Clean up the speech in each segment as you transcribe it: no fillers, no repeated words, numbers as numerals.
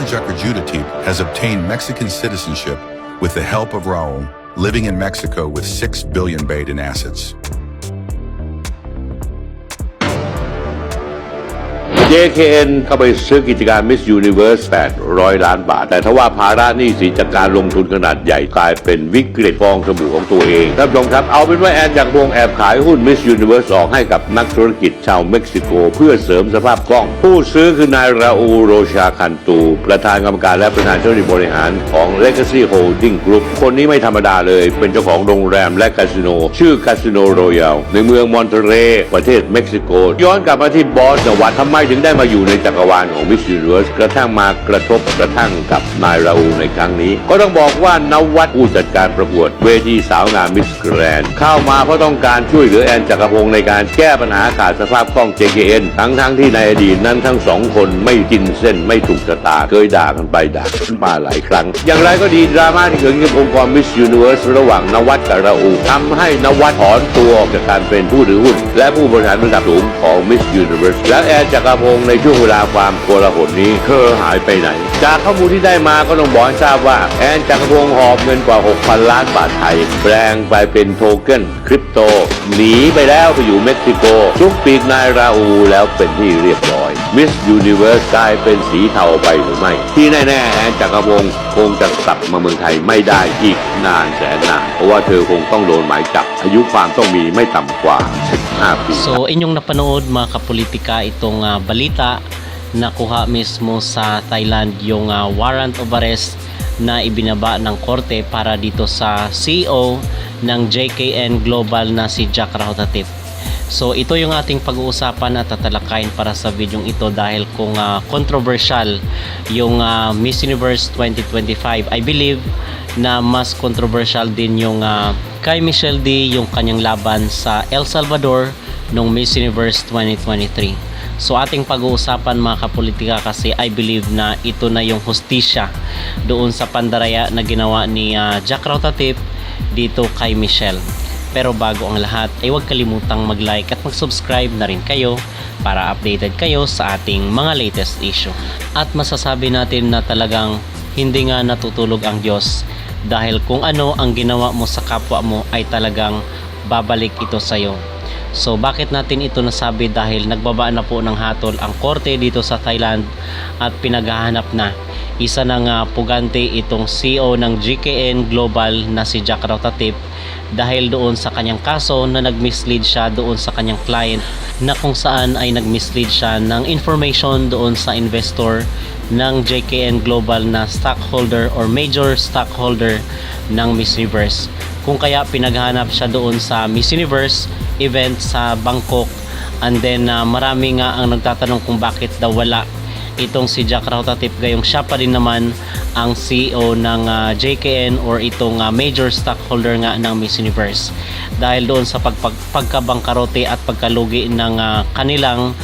Taylan Jakarjutitip has obtained Mexican citizenship with the help of Raul, living in Mexico with 6 billion baht in assets. JKN เข้าไปซื้อกิจการ Miss Universe 800 ล้านบาทแต่ทว่าภาระหนี้สินจากการลงทุนขนาดใหญ่กลายเป็นวิกฤตฟองสบู่ของตัวเองท่านผู้ชมครับเอาเป็นว่าแอนจากวงแอบขายหุ้น Miss Universe ออกให้กับนักธุรกิจชาวเม็กซิโกเพื่อเสริมสภาพคล่องผู้ซื้อคือนายราอูโรชาคันตูประธานกรรมการและประธานเจ้าหน้าที่บริหารของ Legacy Holding Group คนนี้ไม่ธรรมดาเลยเป็นเจ้าของโรงแรมและคาสิโนชื่อคาสิโนโรยัลในเมืองมอนเตเรประเทศเม็กซิโกย้อนกลับมาที่บอสนวัตทำไมถึงได้มาอยู่ในจักรวาลของ Miss Universe กระทั่งมากระทบกระทั่งกับนายราอูในครั้งนี้ก็ต้องบอกว่านวัตผู้จัดการประกวดเวทีสาวงาม Miss Grand เข้ามาเพราะต้องการช่วยเหลือแอนจักรพงศ์ในการแก้ปัญหาขาดสภาพคล่อง JKN ทั้งที่ในอดีตนั้นทั้งสองคนไม่กินเส้นไม่ถูกชะตาเคยด่ากันไปด่ากันมาหลายครั้งอย่างไรก็ดีดราม่าที่เกิดขึ้นกับองค์กร Miss Universe ระหว่างนวัตกับราอูทำให้นวัตถอนตัวออกจากการเป็นผู้ถือหุ้นและผู้บริหารระดับสูงของ Miss Universe และแอนจักรพงศ์ในช่วงเวลาความโกลาหลนี้เธอหายไปไหนจากข้อมูลที่ได้มาก็ต้องบอกให้ทราบว่าแอนจักรพงศ์หอบเงินกว่า 6,000 ล้านบาทไทยแปลงไปเป็นโทเค็นคริปโตหนีไปแล้วไปอยู่เม็กซิโกซุกปีกนายราอูแล้วเป็นที่เรียบร้อย Miss Universe กลายเป็นสีเทาไปหรือไม่ที่แน่ๆแอนจักรพงศ์คงจะกลับมาเมืองไทยไม่ได้อีกนานแสนนานเพราะว่าเธอคงต้องโดนหมายจับอายุความต้องมีไม่ต่ำกว่า15 ปี So inyong napanood mga kapolitika itong balita nakuha mismo sa Thailand yung warrant of arrest na ibinaba ng korte para dito sa CEO ng JKN Global na si Jack Rahotatip. So ito yung ating pag-uusapan at tatalakayin para sa videong ito dahil kung controversial yung Miss Universe 2025, I believe na mas controversial din yung kay Michelle D yung kanyang laban sa El Salvador nung Miss Universe 2023. So ating pag-uusapan mga kapolitika kasi I believe na ito na yung hustisya doon sa pandaraya na ginawa ni Jack Rahotatip dito kay Michelle. Pero bago ang lahat ay huwag kalimutang mag-like at mag-subscribe na rin kayo para updated kayo sa ating mga latest issue. At masasabi natin na talagang hindi nga natutulog ang Diyos dahil kung ano ang ginawa mo sa kapwa mo ay talagang babalik ito sa iyo. So bakit natin ito nasabi? Dahil nagbaba na po ng hatol ang korte dito sa Thailand at pinaghahanap na isa ng pugante itong CEO ng JKN Global na si Jack Rahotatip dahil doon sa kanyang kaso na nag-mislead siya doon sa kanyang client na kung saan ay nag-mislead siya ng information doon sa investor ng JKN Global na stockholder or major stockholder ng Miss Universe. Kung kaya pinaghanap siya doon sa Miss Universe event sa Bangkok and then marami nga ang nagtatanong kung bakit daw wala itong si Jack Rahotatip gayong siya pa rin naman ang CEO ng JKN or itong major stockholder nga ng Miss Universe dahil doon sa pagkabangkarote at pagkalugi ng kanilang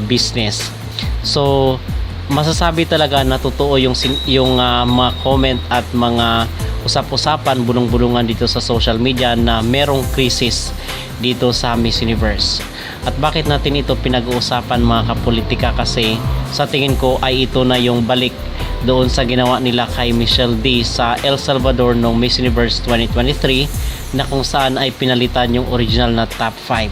business. So masasabi talaga na totoo yung mga comment at mga usap-usapan bulong-bulungan dito sa social media na merong krisis dito sa Miss Universe. At bakit natin ito pinag-uusapan mga kapolitika? Kasi sa tingin ko ay ito na yung balik doon sa ginawa nila kay Michelle D sa El Salvador noong Miss Universe 2023 na kung saan ay pinalitan yung original na top 5.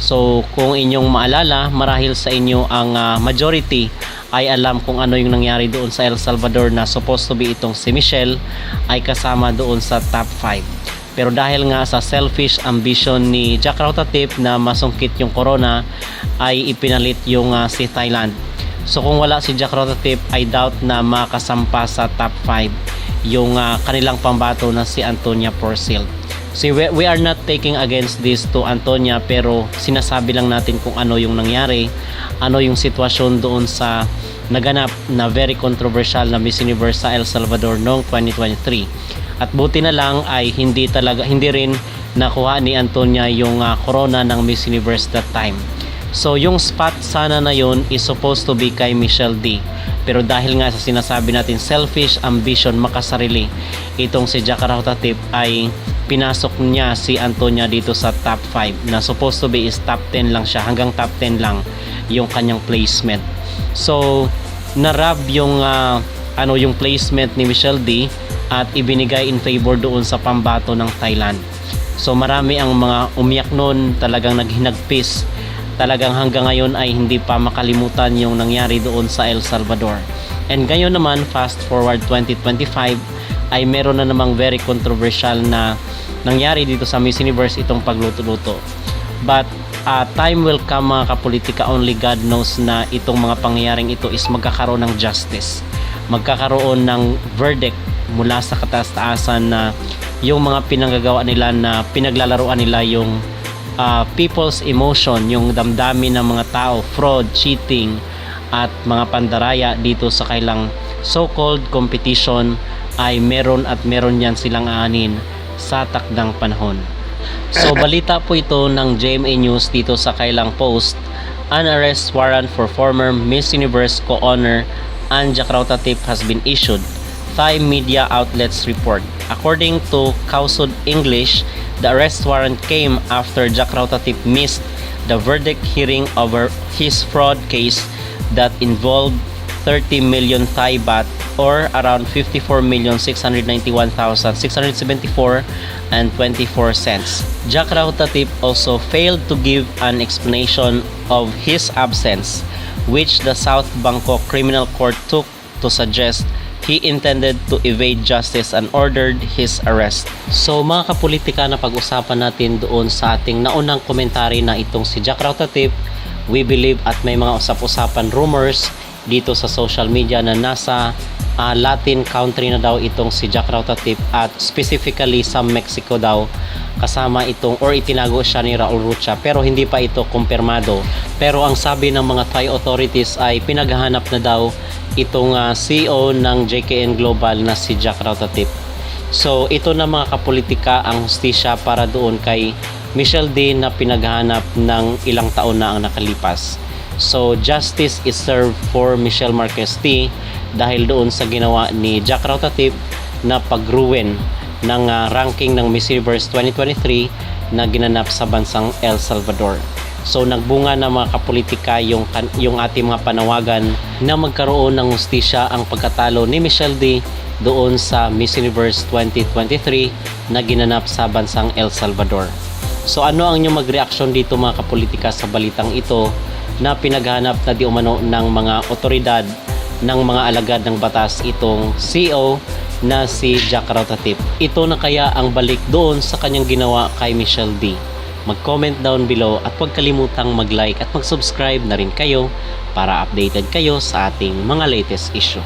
So kung inyong maalala, marahil sa inyo ang majority ay alam kung ano yung nangyari doon sa El Salvador na supposed to be itong si Michelle ay kasama doon sa top 5. Pero dahil nga sa selfish ambition ni Jack Rahotatip na masungkit yung corona ay ipinalit yung si Thailand. So kung wala si Jack Rahotatip I doubt na makasampa sa top 5 yung kanilang pambato na si Antonia Porcel. So we are not taking against this to Antonia pero sinasabi lang natin kung ano yung nangyari, ano yung sitwasyon doon sa naganap na very controversial na Miss Universe sa El Salvador noong 2023. At buti na lang ay hindi rin nakuha ni Antonia yung corona ng Miss Universe that time. So yung spot sana na yun is supposed to be kay Michelle D. Pero dahil nga sa sinasabi natin selfish ambition makasarili, itong si Jack Rahotatip ay pinasok niya si Antonia dito sa top 5 na supposed to be is top 10 lang siya, hanggang top 10 lang yung kanyang placement. So narab yung yung placement ni Michelle D at ibinigay in favor doon sa pambato ng Thailand. So marami ang mga umiyak noon, talagang naghinagpis. Talagang hanggang ngayon ay hindi pa makalimutan yung nangyari doon sa El Salvador. And ngayon naman, fast forward 2025, ay meron na namang very controversial na nangyari dito sa Miss Universe, itong pagluto-luto. But time will come mga kapolitika, only God knows na itong mga pangyayaring ito is magkakaroon ng justice. Magkakaroon ng verdict mula sa kataas-taasan na yung mga pinanggagawa nila na pinaglalaruan nila yung people's emotion, yung damdamin ng mga tao, fraud, cheating at mga pandaraya dito sa kailang so-called competition ay meron yan silang aanin sa takdang panahon. So balita po ito ng GMA News dito sa kailang post. An arrest warrant for former Miss Universe co-owner Anja Krautatip has been issued, Thai media outlets report. According to Kausud English, the arrest warrant came after Jack Krautatip missed the verdict hearing over his fraud case that involved 30 million Thai baht or around 54,691,674 and 24 cents. Jack Krautatip also failed to give an explanation of his absence, which the South Bangkok Criminal Court took to suggest he intended to evade justice and ordered his arrest. So mga kapolitika, na pag-usapan natin doon sa ating naunang komentary na itong si Jack Krautatip, we believe at may mga usap-usapan rumors dito sa social media na nasa Latin country na daw itong si Jack Krautatip at specifically sa Mexico daw, kasama itong or itinago siya ni Raul Rocha, pero hindi pa ito kumpirmado. Pero ang sabi ng mga Thai authorities ay pinaghahanap na daw itong CEO ng JKN Global na si Jack Krautatip. So ito na mga kapolitika ang hustisya para doon kay Michelle D na pinaghahanap ng ilang taon na ang nakalipas. So justice is served for Michelle Marquez T dahil doon sa ginawa ni Jack Krautatip na pag-ruin ng ranking ng Miss Universe 2023 na ginanap sa bansang El Salvador. So nagbunga na mga kapolitika yung ating mga panawagan na magkaroon ng hustisya ang pagkatalo ni Michelle D doon sa Miss Universe 2023 na ginanap sa bansang El Salvador. So ano ang inyong magreaksyon dito mga kapolitika sa balitang ito na pinaghanap na di umano ng mga otoridad ng mga alagad ng batas itong CEO na si Jack Krautatip? Ito na kaya ang balik doon sa kanyang ginawa kay Michelle D? Mag-comment down below at huwag kalimutang mag-like at mag-subscribe na rin kayo para updated kayo sa ating mga latest issue.